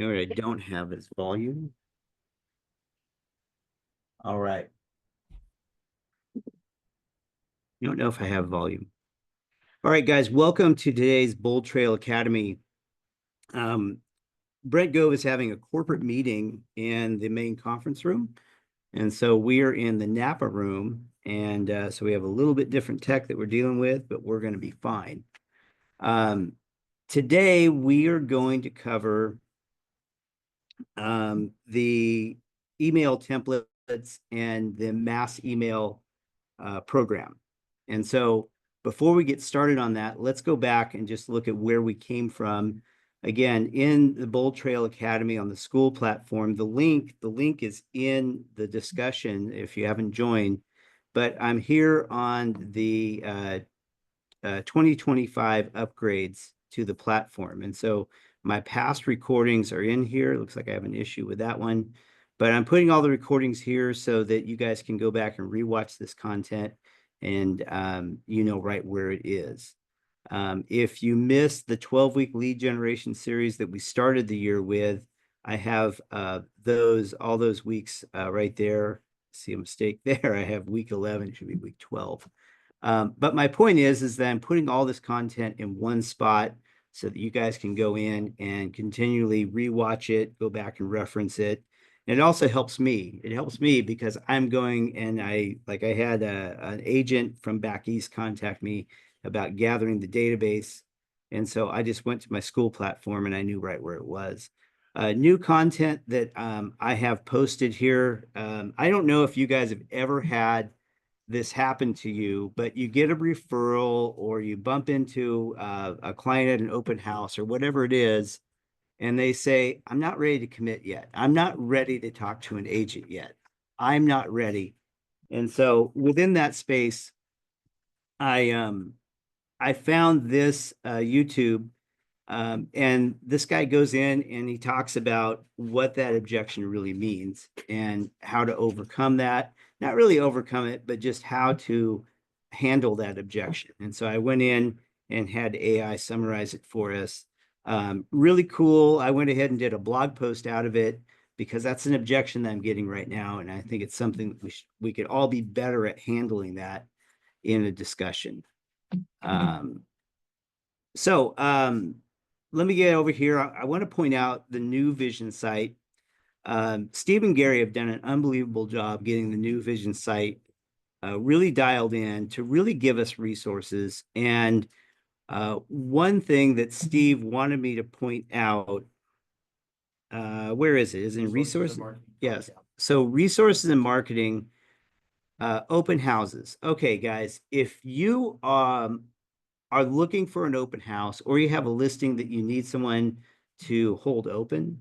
You know what I don't have is volume. All right. You don't know if I have volume. All right, guys, welcome to today's BoldTrail Academy. Brent Gove is having a corporate meeting in the main conference room. And so we are in the Napa room. And so we have a little bit different tech that we're dealing with, but we're going to be fine. Today, we are going to cover the email templates and the mass email program. And so before we get started on that, let's go back and just look at where we came from. Again, in the BoldTrail Academy on the school platform, the link is in the discussion if you haven't joined, but I'm here on the 2025 upgrades to the platform. And so my past recordings are in here. It looks like I have an issue with that one, but I'm putting all the recordings here so that you guys can go back and rewatch this content and you know right where it is. If you missed the 12-week lead generation series that we started the year with, I have all those weeks right there. See a mistake there. I have week 11, it should be week 12. But my point is that I'm putting all this content in one spot so that you guys can go in and continually rewatch it, go back and reference it. And it also helps me. It helps me because I'm going and I had an agent from back east contact me about gathering the database. And so I just went to my school platform and I knew right where it was. New content that I have posted here. I don't know if you guys have ever had this happen to you, but you get a referral or you bump into a client at an open house or whatever it is, and they say, I'm not ready to commit yet. I'm not ready to talk to an agent yet. I'm not ready. And so within that space, I found this YouTube, and this guy goes in and he talks about what that objection really means and how to overcome that. Not really overcome it, but just how to handle that objection. And so I went in and had AI summarize it for us. Really cool. I went ahead and did a blog post out of it because that's an objection that I'm getting right now. And I think it's something that we could all be better at handling that in a discussion. Let me get over here. I want to point out the New Vision site. Steve and Gary have done an unbelievable job getting the New Vision site really dialed in to really give us resources. And one thing that Steve wanted me to point out, where is it? Is it in resources? Yes. So resources and marketing, open houses. Okay, guys, if you are looking for an open house or you have a listing that you need someone to hold open,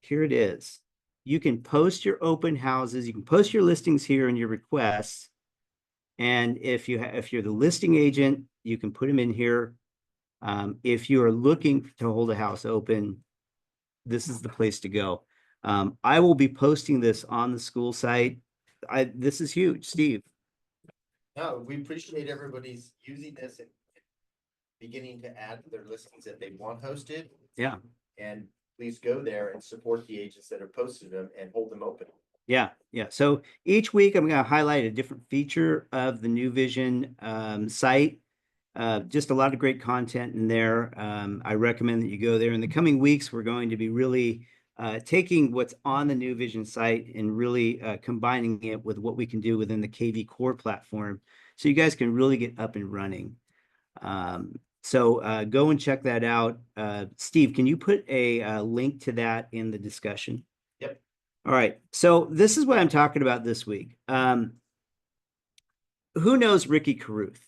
here it is. You can post your open houses. You can post your listings here and your requests. And if you're the listing agent, you can put them in here. If you are looking to hold a house open, this is the place to go. I will be posting this on the school site. This is huge, Steve. No, we appreciate everybody's using this and beginning to add to their listings that they want hosted. Yeah. And please go there and support the agents that have posted them and hold them open. Yeah, yeah. So each week I'm going to highlight a different feature of the New Vision site. Just a lot of great content in there. I recommend that you go there. In the coming weeks, we're going to be really taking what's on the New Vision site and really combining it with what we can do within the KV Core platform, so you guys can really get up and running. So go and check that out. Steve, can you put a link to that in the discussion? Yep. All right. So this is what I'm talking about this week. Who knows Ricky Carruth?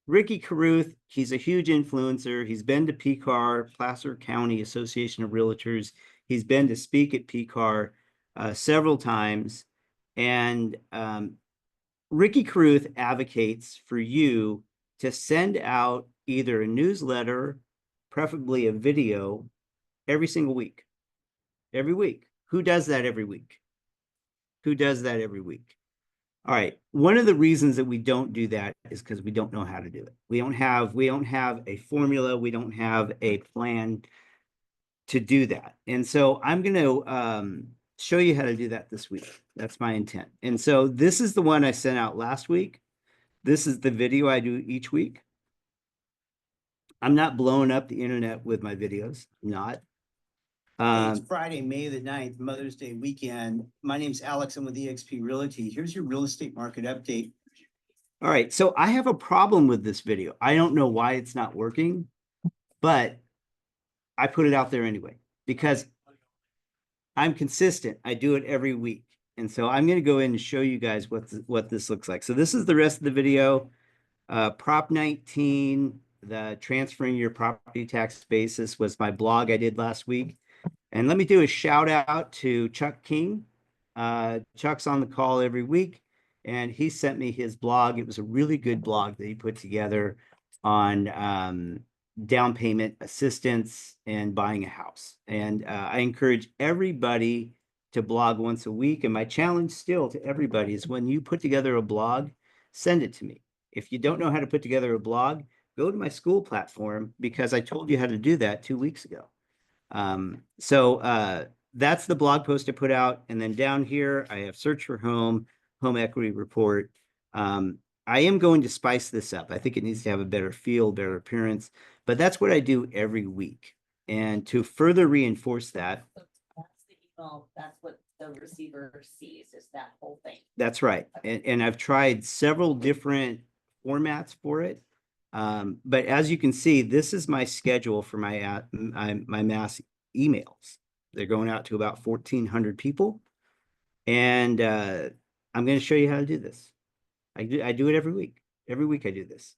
Ricky Carruth, he's a huge influencer. He's been to PCAR, Placer County Association of Realtors. He's been to speak at PCAR several times. And Ricky Carruth advocates for you to send out either a newsletter, preferably a video, every single week. Every week. Who does that every week? Who does that every week? All right. One of the reasons that we don't do that is because we don't know how to do it. We don't have a formula. We don't have a plan. to do that. And so I'm going to show you how to do that this week. That's my intent. And so this is the one I sent out last week. This is the video I do each week. I'm not blowing up the internet with my videos. I'm not. Hey, it's Friday, May the 9th, Mother's Day weekend. My name's Alex. I'm with eXp Realty. Here's your real estate market update. All right, so I have a problem with this video. I don't know why it's not working, but I put it out there anyway because I'm consistent. I do it every week. And so I'm going to go in and show you guys what this looks like. So this is the rest of the video. Prop 19, the transferring your property tax basis was my blog I did last week. And let me do a shout out to Chuck King. Chuck's on the call every week, and he sent me his blog. It was a really good blog that he put together on down payment assistance and buying a house. And I encourage everybody to blog once a week. And my challenge still to everybody is when you put together a blog, send it to me. If you don't know how to put together a blog, go to my school platform because I told you how to do that 2 weeks ago. So that's the blog post I put out. And then down here, I have search for home equity report. I am going to spice this up. I think it needs to have a better feel, better appearance, but that's what I do every week. And to further reinforce that. That's the email, that's what the receiver sees, is that whole thing. That's right. And I've tried several different formats for it. But as you can see, this is my schedule for my mass emails. They're going out to about 1,400 people. And I'm going to show you how to do this. I do it every week. Every week I do this.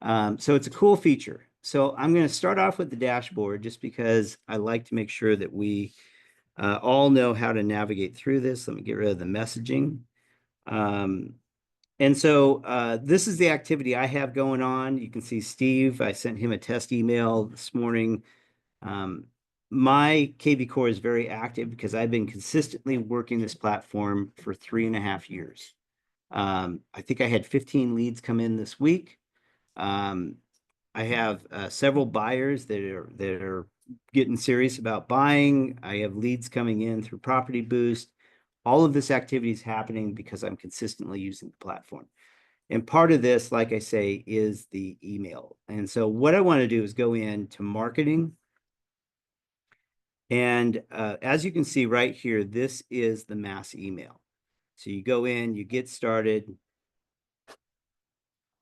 So it's a cool feature. So I'm going to start off with the dashboard just because I like to make sure that we all know how to navigate through this. Let me get rid of the messaging. And so this is the activity I have going on. You can see Steve, I sent him a test email this morning. My KV Core is very active because I've been consistently working this platform for 3.5 years. I think I had 15 leads come in this week. I have several buyers that are getting serious about buying. I have leads coming in through Property Boost. All of this activity is happening because I'm consistently using the platform. And part of this, like I say, is the email. And so what I want to do is go into marketing. And as you can see right here, this is the mass email. So you go in, you get started.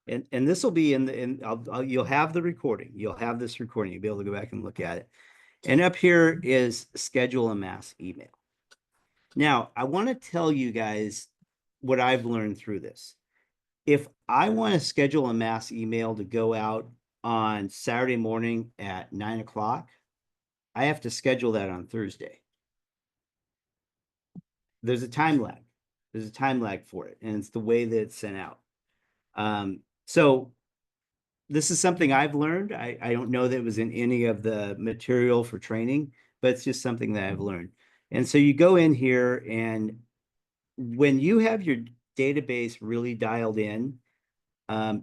And this will be you'll have the recording. You'll have this recording. You'll be able to go back and look at it. And up here is schedule a mass email. Now, I want to tell you guys what I've learned through this. If I want to schedule a mass email to go out on Saturday morning at 9 o'clock, I have to schedule that on Thursday. There's a time lag. There's a time lag for it, and it's the way that it's sent out. So this is something I've learned. I don't know that it was in any of the material for training, but it's just something that I've learned. And so you go in here, and when you have your database really dialed in,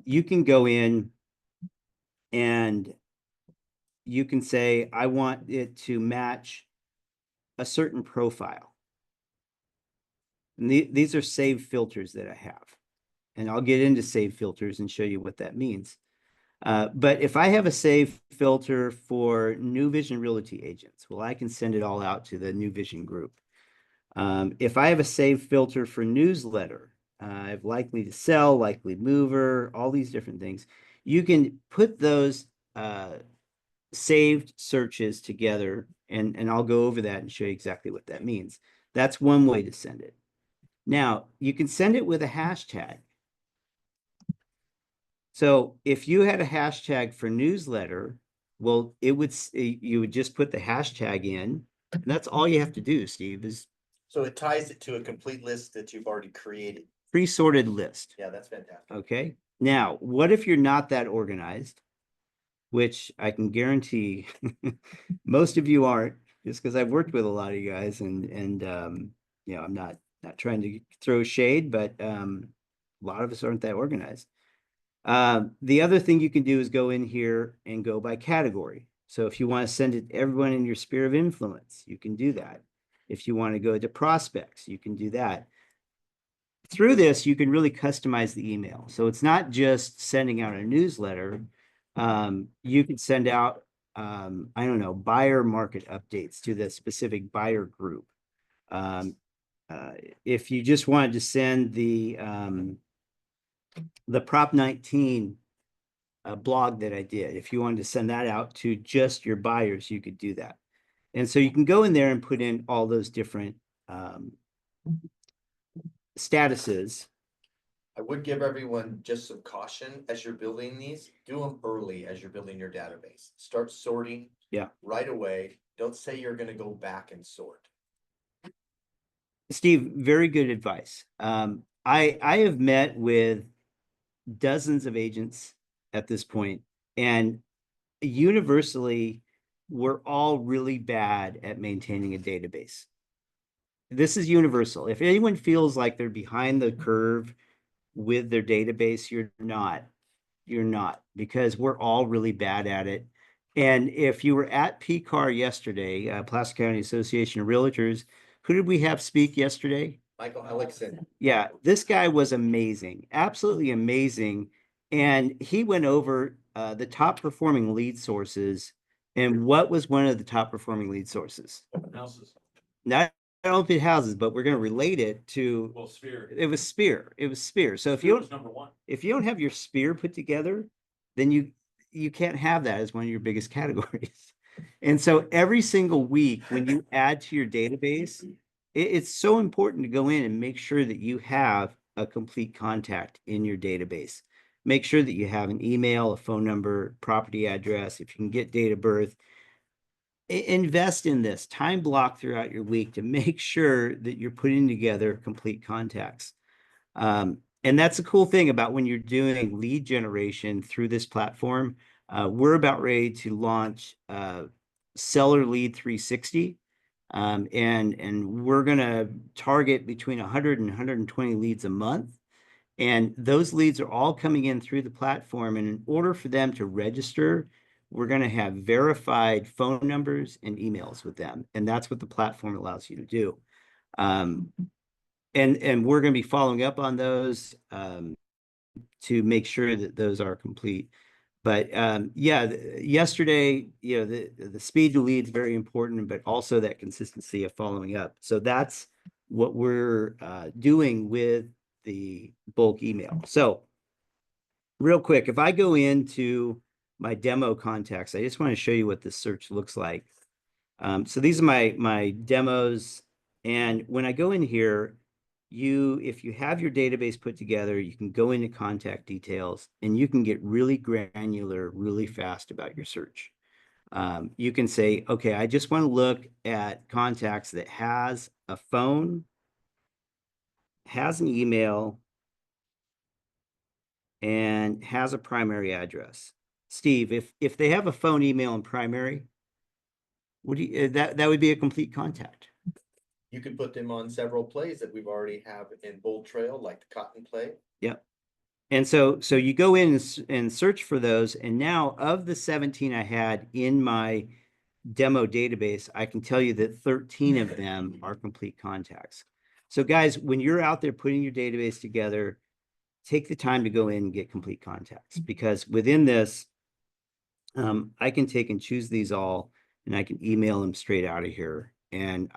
you can go in and you can say, I want it to match a certain profile. And these are saved filters that I have. And I'll get into save filters and show you what that means. But if I have a save filter for New Vision Realty agents, well, I can send it all out to the New Vision group. If I have a save filter for newsletter, I have likely to sell, likely mover, all these different things. You can put those saved searches together, and I'll go over that and show you exactly what that means. That's one way to send it. Now, you can send it with a hashtag. So if you had a hashtag for newsletter, well, you would just put the hashtag in, and that's all you have to do, Steve, is So it ties it to a complete list that you've already created. pre-sorted list. Yeah, that's fantastic. Okay. Now, what if you're not that organized, which I can guarantee most of you aren't, just because I've worked with a lot of you guys, and you know, I'm not trying to throw shade, but a lot of us aren't that organized. The other thing you can do is go in here and go by category. So if you want to send it to everyone in your sphere of influence, you can do that. If you want to go to prospects, you can do that. Through this, you can really customize the email. So it's not just sending out a newsletter. You can send out, I don't know, buyer market updates to the specific buyer group. If you just wanted to send the Prop 19 blog that I did, if you wanted to send that out to just your buyers, you could do that. And so you can go in there and put in all those different statuses. I would give everyone just some caution as you're building these, do them early as you're building your database. Start sorting. Yeah. Right away. Don't say you're gonna go back and sort. Steve, very good advice. I have met with dozens of agents at this point, and universally, we're all really bad at maintaining a database. This is universal. If anyone feels like they're behind the curve with their database, you're not. You're not, because we're all really bad at it. And if you were at PCAR yesterday, Placer County Association of Realtors, who did we have speak yesterday? Michael Ellickson. Yeah, this guy was amazing, absolutely amazing. And he went over the top performing lead sources. And what was one of the top performing lead sources? Open houses. Not open houses, but we're going to relate it to. Well, Sphere. It was Spear. It was Spear. So Sphere was number one. if you don't have your Spear put together, then you can't have that as one of your biggest categories. And so every single week when you add to your database, it's so important to go in and make sure that you have a complete contact in your database. Make sure that you have an email, a phone number, property address. If you can get date of birth, invest in this time block throughout your week to make sure that you're putting together complete contacts. And that's the cool thing about when you're doing lead generation through this platform. We're about ready to launch Seller Lead 360. And we're going to target between 100 and 120 leads a month. And those leads are all coming in through the platform. And in order for them to register, we're going to have verified phone numbers and emails with them. And that's what the platform allows you to do. And we're going to be following up on those to make sure that those are complete. But yeah, yesterday, the speed to lead is very important, but also that consistency of following up. So that's what we're doing with the bulk email. So real quick, if I go into my demo contacts, I just want to show you what this search looks like. So these are my demos. And when I go in here, if you have your database put together, you can go into contact details and you can get really granular, really fast about your search. You can say, okay, I just want to look at contacts that has a phone, has an email, and has a primary address. Steve, if they have a phone, email, and primary, that would be a complete contact. You could put them on several plays that we've already have in BoldTrail, like the cotton play. Yep. And so you go in and search for those. And now of the 17 I had in my demo database, I can tell you that 13 of them are complete contacts. So guys, when you're out there putting your database together, take the time to go in and get complete contacts, because within this, I can take and choose these all and I can email them straight out of here. And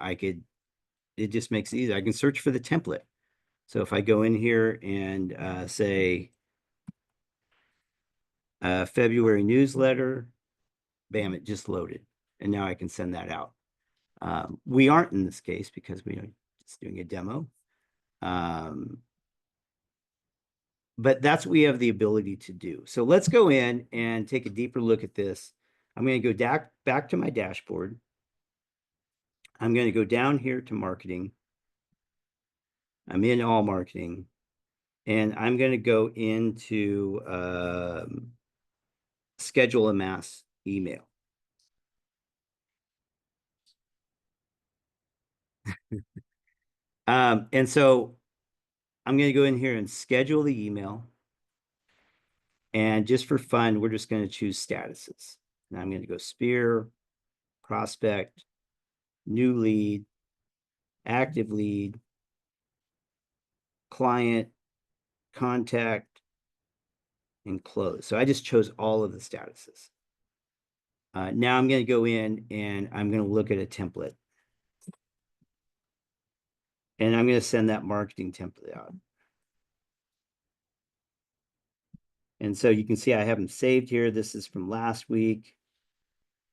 it just makes it easy. I can search for the template. So if I go in here and say February newsletter, bam, it just loaded. And now I can send that out. We aren't in this case because we are just doing a demo. But that's what we have the ability to do. So let's go in and take a deeper look at this. I'm going to go back to my dashboard. I'm going to go down here to marketing. I'm in all marketing. And I'm going to go into schedule a mass email. And so I'm going to go in here and schedule the email. And just for fun, we're just going to choose statuses. Now I'm going to go spear, prospect, new lead, active lead, client, contact, and close. So I just chose all of the statuses. Now I'm going to go in and I'm going to look at a template. And I'm going to send that marketing template out. And so you can see I have them saved here. This is from last week.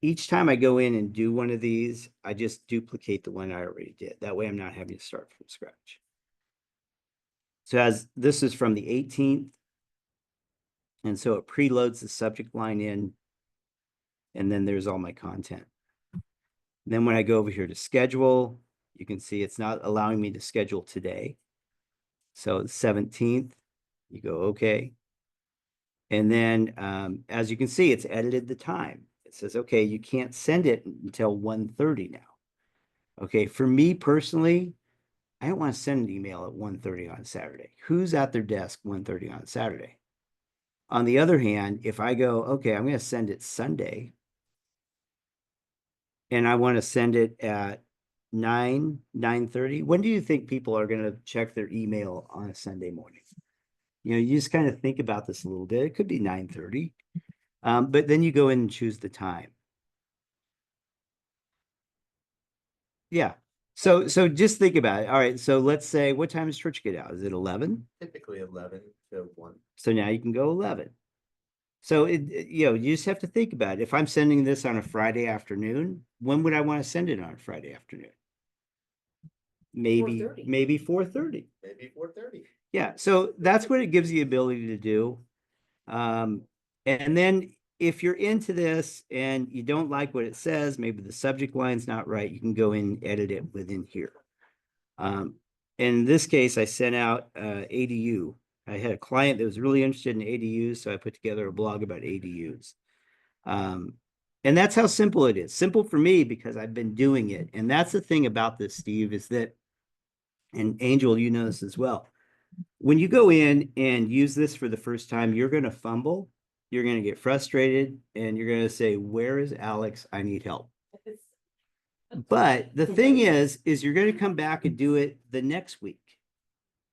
Each time I go in and do one of these, I just duplicate the one I already did. That way I'm not having to start from scratch. So as this is from the 18th. And so it preloads the subject line in. And then there's all my content. Then when I go over here to schedule, you can see it's not allowing me to schedule today. So the 17th, you go, okay. And then as you can see, it's edited the time. It says, okay, you can't send it until 1:30 now. Okay, for me personally, I don't want to send an email at 1:30 on Saturday. Who's at their desk 1:30 on Saturday? On the other hand, if I go, okay, I'm going to send it Sunday, and I want to send it at 9:30, when do you think people are going to check their email on a Sunday morning? You know, you just kind of think about this a little bit. It could be 9:30. But then you go in and choose the time. Yeah. So just think about it. All right. So let's say, what time does church get out? Is it 11? Typically 11 to 1. So now you can go 11. So you just have to think about it. If I'm sending this on a Friday afternoon, when would I want to send it on a Friday afternoon? Maybe 4:30. maybe 4:30. Maybe 4:30. Yeah. So that's what it gives you the ability to do. And then if you're into this and you don't like what it says, maybe the subject line's not right, you can go in and edit it within here. In this case, I sent out ADU. I had a client that was really interested in ADUs, so I put together a blog about ADUs. And that's how simple it is. Simple for me because I've been doing it. And that's the thing about this, Steve, is that, and Angel, you know this as well. When you go in and use this for the first time, you're going to fumble, you're going to get frustrated, and you're going to say, where is Alex? I need help. But the thing is you're going to come back and do it the next week.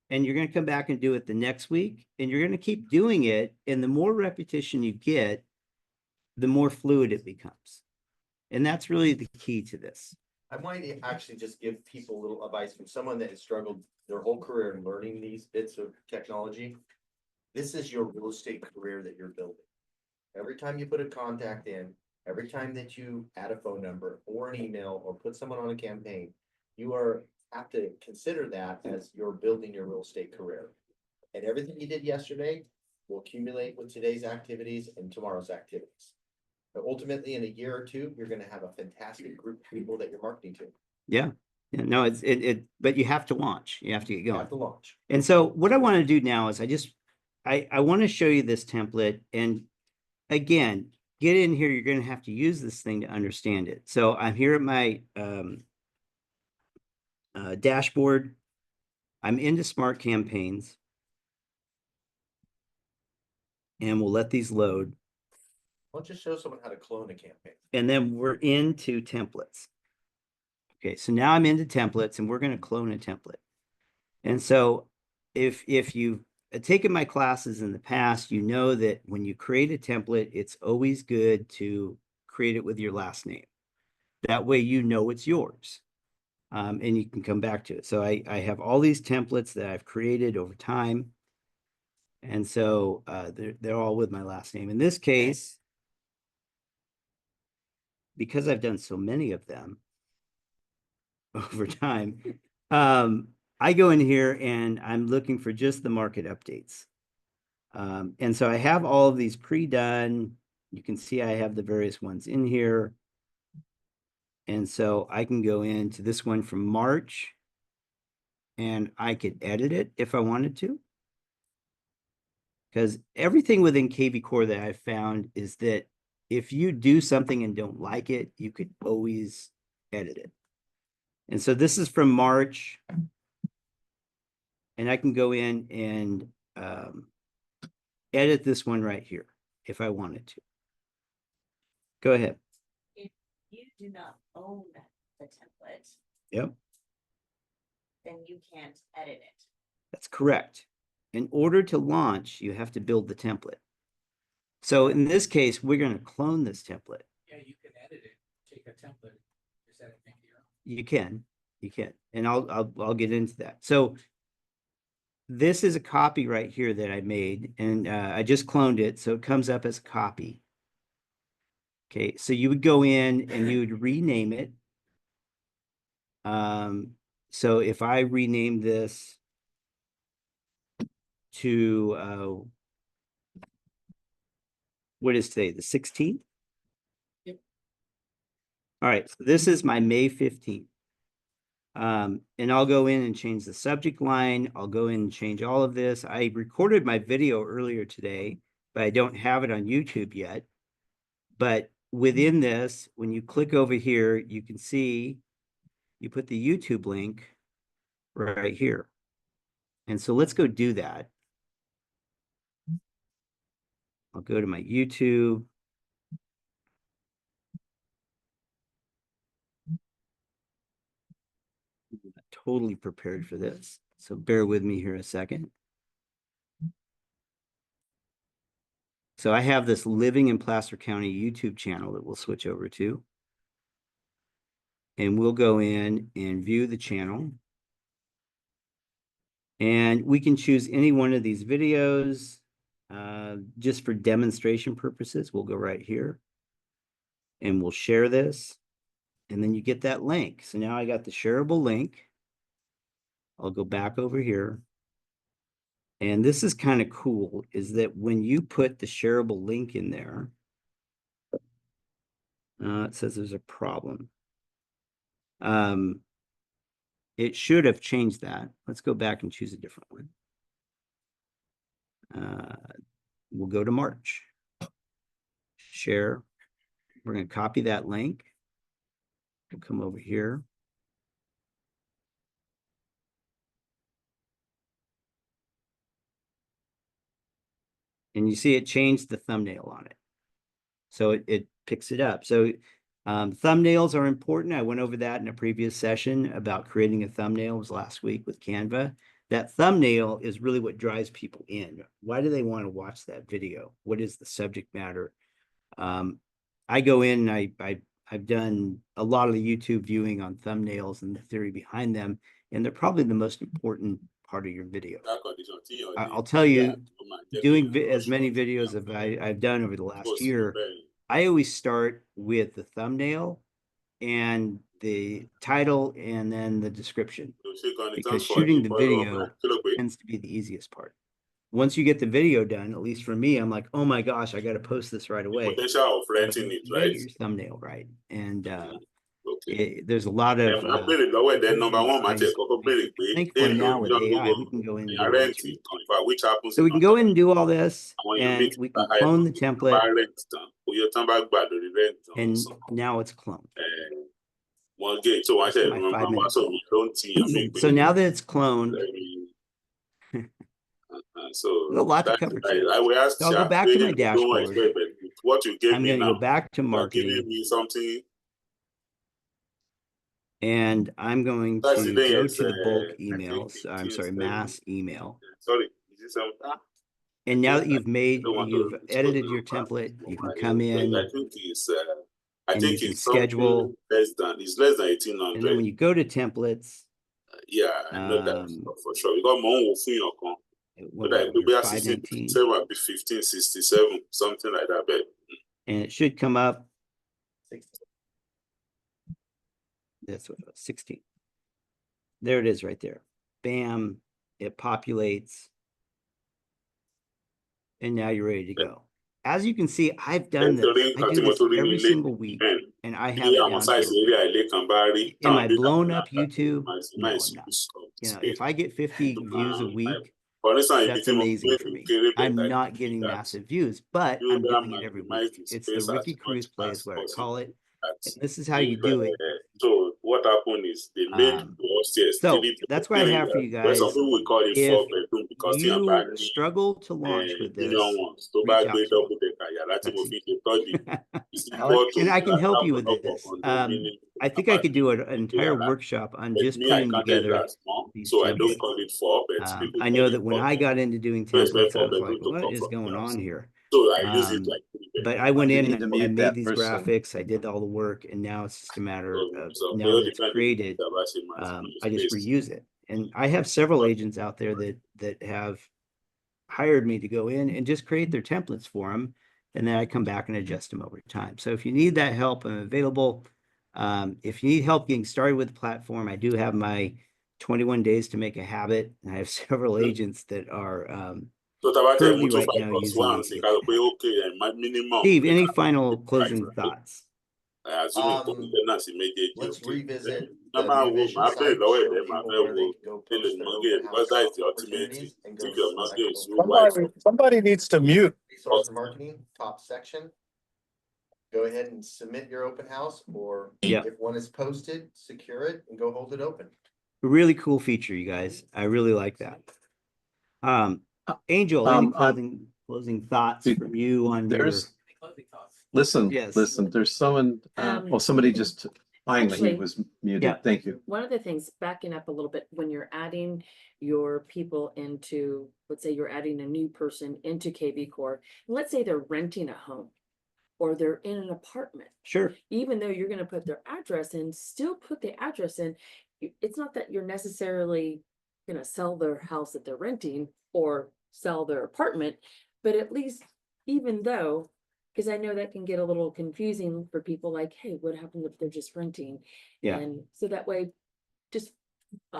And you're going to come back and do it the next week. And you're going to keep doing it. And the more repetition you get, the more fluid it becomes. And that's really the key to this. I might actually just give people a little advice from someone that has struggled their whole career in learning these bits of technology. This is your real estate career that you're building. Every time you put a contact in, every time that you add a phone number or an email or put someone on a campaign, you have to consider that as you're building your real estate career. And everything you did yesterday will accumulate with today's activities and tomorrow's activities. But ultimately, in a year or two, you're going to have a fantastic group of people that you're marketing to. Yeah. No, but you have to launch. You have to get You going. have to launch. And so what I want to do now is I want to show you this template. And again, get in here. You're going to have to use this thing to understand it. So I'm here at my dashboard. I'm into smart campaigns. And we'll let these load. Why don't you show someone how to clone a campaign? And then we're into templates. Okay, so now I'm into templates and we're going to clone a template. And so if you've taken my classes in the past, you know that when you create a template, it's always good to create it with your last name. That way you know it's yours. And you can come back to it. So I have all these templates that I've created over time. And so they're all with my last name. In this case, because I've done so many of them over time, I go in here and I'm looking for just the market updates. And so I have all of these pre-done. You can see I have the various ones in here. And so I can go into this one from March and I could edit it if I wanted to. Because everything within KV Core that I've found is that if you do something and don't like it, you could always edit it. And so this is from March. And I can go in and edit this one right here if I wanted to. Go ahead. If you do not own the template, Yep, then you can't edit it. that's correct. In order to launch, you have to build the template. So in this case, we're going to clone this template. Yeah, you can edit it, take a template, just edit it here. You can, and I'll get into that. So this is a copy right here that I made, and I just cloned it, so it comes up as a copy. Okay, so you would go in and you would rename it. So if I rename this to what is today, the 16th? Yep. All right, so this is my May 15th. And I'll go in and change the subject line. I'll go in and change all of this. I recorded my video earlier today, but I don't have it on YouTube yet. But within this, when you click over here, you can see you put the YouTube link right here. And so let's go do that. I'll go to my YouTube. I'm not totally prepared for this, so bear with me here a second. So I have this Living in Placer County YouTube channel that we'll switch over to. And we'll go in and view the channel. And we can choose any one of these videos just for demonstration purposes. We'll go right here and we'll share this. And then you get that link. So now I got the shareable link. I'll go back over here. And this is kind of cool, is that when you put the shareable link in there, it says there's a problem. It should have changed that. Let's go back and choose a different one. We'll go to March. Share. We're going to copy that link. We'll come over here. And you see it changed the thumbnail on it. So it picks it up. So thumbnails are important. I went over that in a previous session about creating a thumbnail. It was last week with Canva. That thumbnail is really what drives people in. Why do they want to watch that video? What is the subject matter? I go in and I've done a lot of the YouTube viewing on thumbnails and the theory behind them, and they're probably the most important part of your video. I'll tell you, doing as many videos as I've done over the last year, I always start with the thumbnail and the title and then the description, because shooting the video tends to be the easiest part. Once you get the video done, at least for me, I'm like, oh my gosh, I got to post this right away. Potential of renting it, You gotta right? get your thumbnail right. And Okay. there's a lot of I play the way then number one match things kọ́kọ́ béèrè pé thankfully now with AI, we can go in and do all rent this. it which happens. So we can go in and do all this, Àwọn èèyàn and méjì we bá can clone the template, rent tán oyè tán bá gbà lórí rent tán and san. now it's cloned. Wọ́n gé tó wọ́n ṣe My ìrànwọ́ 5 àwọn minutes. sọ̀rọ̀ ló ń tiyàn mí pé. So now that it's cloned, So there's a lot to cover today. I will ask So I'll go back to my dashboard. what you gave I'm me going to now. go back to You're marketing, giving me something. and I'm going to That's the thing go is, to the bulk I think emails. it I'm is sorry, very- mass email. Sorry, is this some? And now that you've you've edited your template, you can come in I think it's I and think you can it's something schedule. less than 1800. And then when you go to templates, Yeah, I know that for sure. Because mo ń wò fún yàn kan. what But I was do it, be 519, 7 or 1567, something like that. But and it should come up. That's what it was, 16. There it is right there. Bam, it populates. And now you're ready to go. As you can see, I've done this. I do this every single week, and I have it down to. Am I blown up YouTube? No, I'm not. You know, if I get 50 views a week, that's amazing for me. I'm not getting massive views, but I'm doing it every week. It's the Ricky Cruz play is what I call it. And this is how you do it. So what happened is they made upstairs. So that's what I have for you guys. Some people will call it If 4 bedroom because you struggle to launch with this, reach out to me. yàrá tí mo fi ṣe study. And I can help you with this. I think I could do an entire workshop on just Me, I putting counted together that small, these so I don't templates. call it 4 beds. People I call know it that when 4 I beds. got into doing So expect templates, I 4 was like, bedroom to what come is from going the on house. here? So I use it Um, like 3 But bedroom. I went You in need and to I mute made that these person. graphics, I did all the work, and now it's just a matter of, So now that it's depending created, I just reuse it. And I have several agents out there that have hired me to go in and just create their templates for them. And then I come back and adjust them over time. So if you need that help, I'm available. If you need help getting started with the platform, I do have my 21 days to make a habit. And I have several agents that are So tá currently muito right 5 now plus using 1, the sì, caso pé okay, my minimum. Steve, any final closing thoughts? Assuming tenants méjèèjì, Let's okay. revisit Then, the máa new wo, vision máa site, bẹ̀rẹ̀ lọ́wọ́ show ẹ̀dẹ̀, máa people fẹ́ where wo they can go kí lè post their mọ́gẹ̀, open because house that is the ultimate opportunities and thing. go If your select mọ́gẹ̀ is open so wide. Somebody needs to mute. resource marketing, top section. Go ahead and submit your open house, or Yep. if one is posted, secure it and go hold it open. A really cool feature, you guys. I really like that. Angel, any closing thoughts from you on your? There's, Any closing thoughts? listen, Yes. there's someone, well, somebody just, finally, he actually, was muted. Yeah. Thank you. One of the things, backing up a little bit, when you're adding your people into, let's say you're adding a new person into KV Core, let's say they're renting a home or they're in an apartment, Sure. even though you're gonna put their address in, still put the address in. It's not that you're necessarily gonna sell their house that they're renting or sell their apartment, but at least, even though, because I know that can get a little confusing for people, like, hey, what happens if they're just renting? Yeah. And so that way, just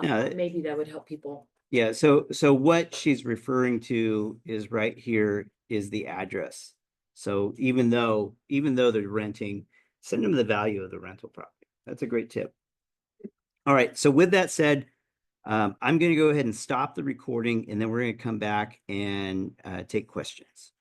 Yeah. maybe that would help people. Yeah, so what she's referring to is right here is the address. So even though they're renting, send them the value of the rental property. That's a great tip. All right, so with that said, I'm going to go ahead and stop the recording, and then we're going to come back and take questions.